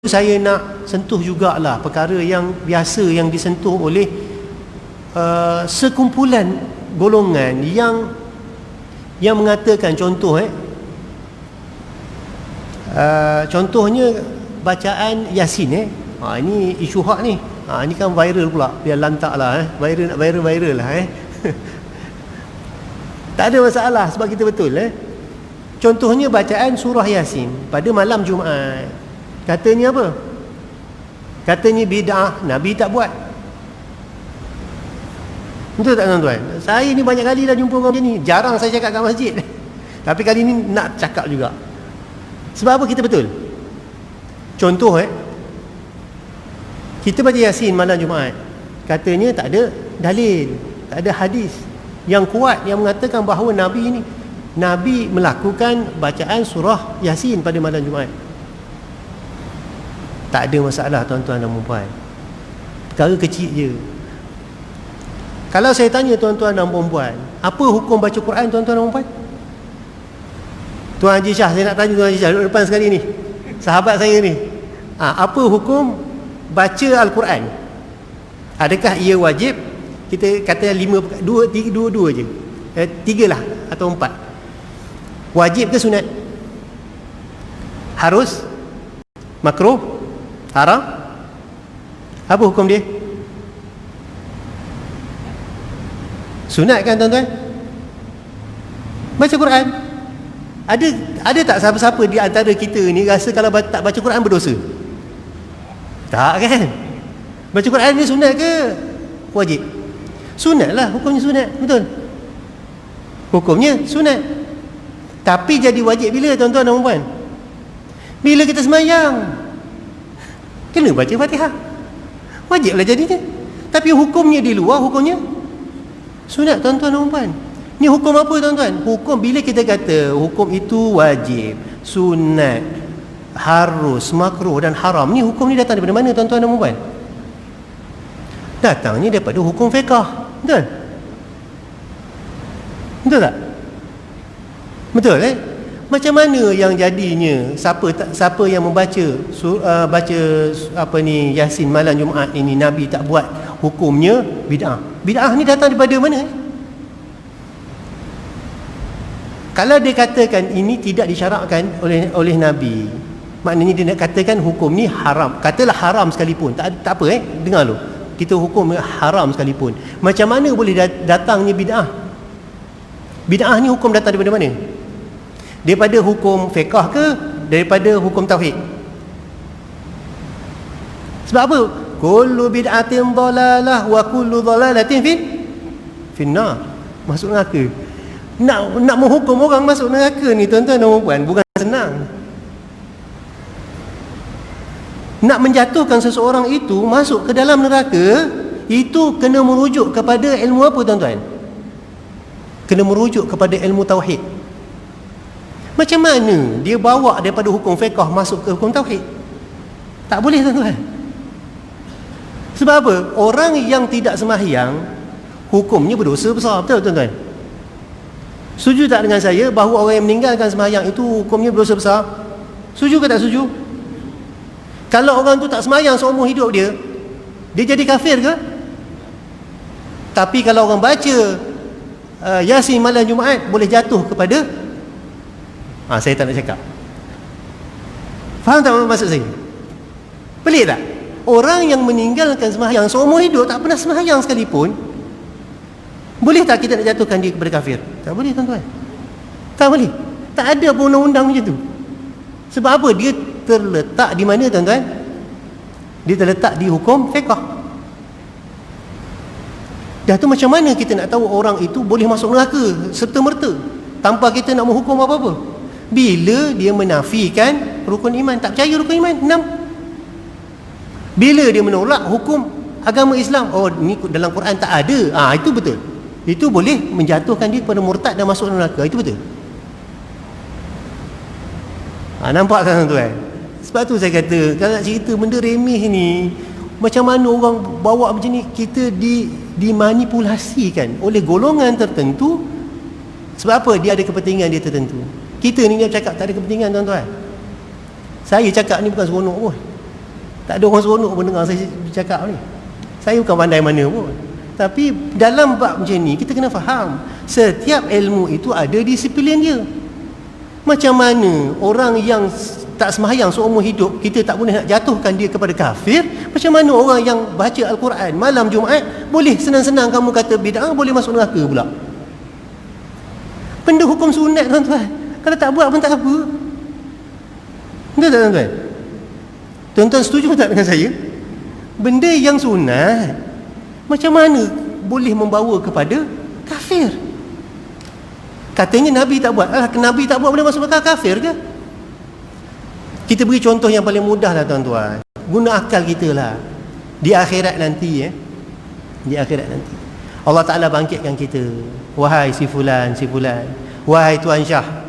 saya nak sentuh jugalah perkara yang biasa yang disentuh oleh sekumpulan golongan yang mengatakan, contohnya bacaan Yasin. Ini isu hak ni. Ini kan viral pula, biar lantak lah, viral lah. Tak ada masalah sebab kita betul. Contohnya bacaan surah Yasin pada malam Jumaat. Katanya apa? Katanya bid'ah, Nabi tak buat. Betul tak tuan-tuan? Saya ni banyak kali dah jumpa orang macam ni. Jarang saya cakap kat masjid. Tapi kali ni nak cakap juga. Sebab apa kita betul? Contoh kita baca Yasin malam Jumaat. Katanya tak ada dalil, tak ada hadis yang kuat yang mengatakan bahawa Nabi melakukan bacaan surah Yasin pada malam Jumaat. Tak ada masalah tuan-tuan dan puan. Perkara kecil je. Kalau saya tanya tuan-tuan dan puan, apa hukum baca Quran tuan-tuan dan puan? Tuan Haji Shah, saya nak tanya Tuan Haji Shah duduk depan sekali ni, sahabat saya ni. Apa hukum baca Al-Quran? Adakah ia wajib? Kita kata dua je, 3 lah atau 4. Wajib ke sunat? Harus? Makruh? Haram? Apa hukum dia? Sunat kan tuan-tuan? Baca Quran. Ada tak siapa-siapa di antara kita ni rasa kalau tak baca Quran berdosa? Tak kan? Baca Quran ni sunat ke wajib? Sunat lah, hukumnya sunat. Betul? Hukumnya sunat. Tapi jadi wajib bila tuan-tuan dan puan? Bila kita sembahyang. Kena baca Fatihah. Wajiblah jadinya. Tapi hukumnya di luar, hukumnya sunat tuan-tuan dan puan. Ni hukum apa tuan-tuan? Hukum bila kita kata hukum itu wajib, sunat, harus, makruh dan haram. Ni hukum ni datang daripada mana tuan-tuan dan puan? Datangnya daripada hukum fiqh. Betul? Betul tak? Betul Macam mana yang jadinya siapa yang membaca Yasin malam Jumaat ini Nabi tak buat, hukumnya bid'ah. Bid'ah ni datang daripada mana? Kalau dia katakan ini tidak disyarakkan oleh Nabi, maknanya dia nak katakan hukum ni haram. Katalah haram sekalipun, tak apa dengar dulu. Kita hukum haram sekalipun. Macam mana boleh datangnya bid'ah? Bid'ah ni hukum datang daripada mana? Daripada hukum fiqh ke daripada hukum tauhid? Sebab apa? Kullu bid'atin dhalalah wa kullu dhalalatin finnar. Masuk neraka. Nak menghukum orang masuk neraka ni tuan-tuan dan puan bukan senang. Nak menjatuhkan seseorang itu masuk ke dalam neraka, itu kena merujuk kepada ilmu apa tuan-tuan? Kena merujuk kepada ilmu tauhid. Macam mana dia bawa daripada hukum fiqh masuk ke hukum tauhid? Tak boleh tuan-tuan. Sebab apa? Orang yang tidak sembahyang hukumnya berdosa besar. Betul tuan-tuan? Setuju tak dengan saya bahawa orang yang meninggalkan sembahyang itu hukumnya berdosa besar? Setuju ke tak setuju? Kalau orang tu tak sembahyang seumur hidup dia jadi kafir ke? Tapi kalau orang baca Yasin malam Jumaat boleh jatuh kepada saya tak nak cakap. Faham tak maksud saya? Pelik tak? Orang yang meninggalkan sembahyang seumur hidup tak pernah sembahyang sekalipun, boleh tak kita nak jatuhkan dia kepada kafir? Tak boleh tuan-tuan. Tak boleh. Tak ada pun undang-undang macam tu. Sebab apa? Dia terletak di mana tuan-tuan? Dia terletak di hukum fiqh. Dah tu macam mana kita nak tahu orang itu boleh masuk neraka serta-merta tanpa kita nak menghukum apa-apa? Bila dia menafikan rukun iman, tak percaya rukun iman 6. Bila dia menolak hukum agama Islam, ni dalam Quran tak ada. Itu betul. Itu boleh menjatuhkan dia kepada murtad dan masuk neraka. Itu betul. Nampak kan tuan? Sebab tu saya kata, kalau nak cerita benda remeh ni, macam mana orang bawa macam ni, kita dimanipulasikan oleh golongan tertentu. Sebab apa? Dia ada kepentingan dia tertentu. Kita ni dia cakap tak ada kepentingan tuan-tuan. Saya cakap ni bukan seronok pun. Tak ada orang seronok pun dengar saya cakap ni. Saya bukan pandai mana pun. Tapi dalam bab macam ni kita kena faham, setiap ilmu itu ada disiplin dia. Macam mana orang yang tak sembahyang seumur hidup kita tak boleh nak jatuhkan dia kepada kafir? Macam mana orang yang baca Al-Quran malam Jumaat boleh senang-senang kamu kata bid'ah, boleh masuk neraka pula? Benda hukum sunat tuan-tuan. Kalau tak buat pun tak apa. Betul tak tuan-tuan? Tuan-tuan setuju tak dengan saya? Benda yang sunat macam mana boleh membawa kepada kafir? Katanya Nabi tak buat. Nabi tak buat boleh masuk ke kafir ke? Kita beri contoh yang paling mudah lah tuan-tuan. Guna akal kita lah. Di akhirat nanti di akhirat nanti Allah Ta'ala bangkitkan kita. Wahai si fulan, si fulan, wahai Tuan Syah,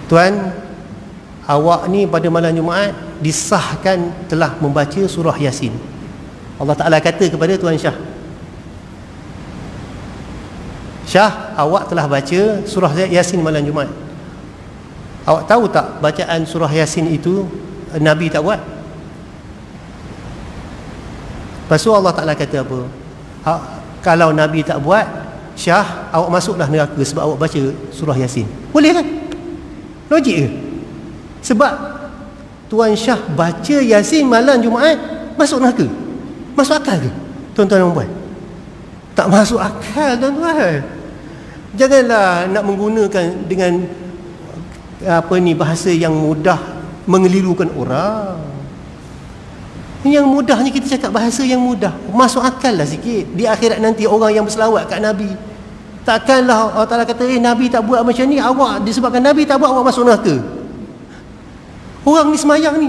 Tuan, awak ni pada malam Jumaat disahkan telah membaca surah Yasin. Allah Ta'ala kata kepada Tuan Syah, Syah, awak telah baca surah Yasin malam Jumaat. Awak tahu tak bacaan surah Yasin itu Nabi tak buat? Lepas tu Allah Ta'ala kata apa? Kalau Nabi tak buat, Syah, awak masuklah neraka sebab awak baca surah Yasin. Boleh kan? Logik ke? Sebab Tuan Syah baca Yasin malam Jumaat, masuk neraka. Masuk akal ke? Tuan-tuan dan puan, tak masuk akal tuan-tuan. Janganlah nak menggunakan dengan bahasa yang mudah mengelirukan orang. Yang mudahnya kita cakap bahasa yang mudah, masuk akal lah sikit. Di akhirat nanti orang yang berselawat kat Nabi, takkanlah Allah Ta'ala kata Nabi tak buat macam ni, awak disebabkan Nabi tak buat awak masuk neraka. Orang ni semayang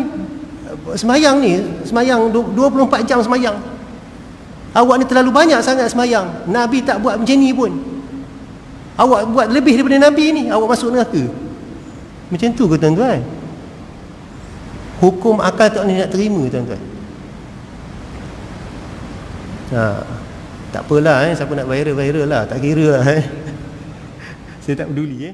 24 jam semayang. Awak ni terlalu banyak sangat semayang, Nabi tak buat macam ni pun, awak buat lebih daripada Nabi ni, awak masuk neraka. Macam tu ke tuan-tuan? Hukum akal tak boleh nak terima tuan-tuan. Tak apalah siapa nak viral lah, tak kira lah. Saya tak peduli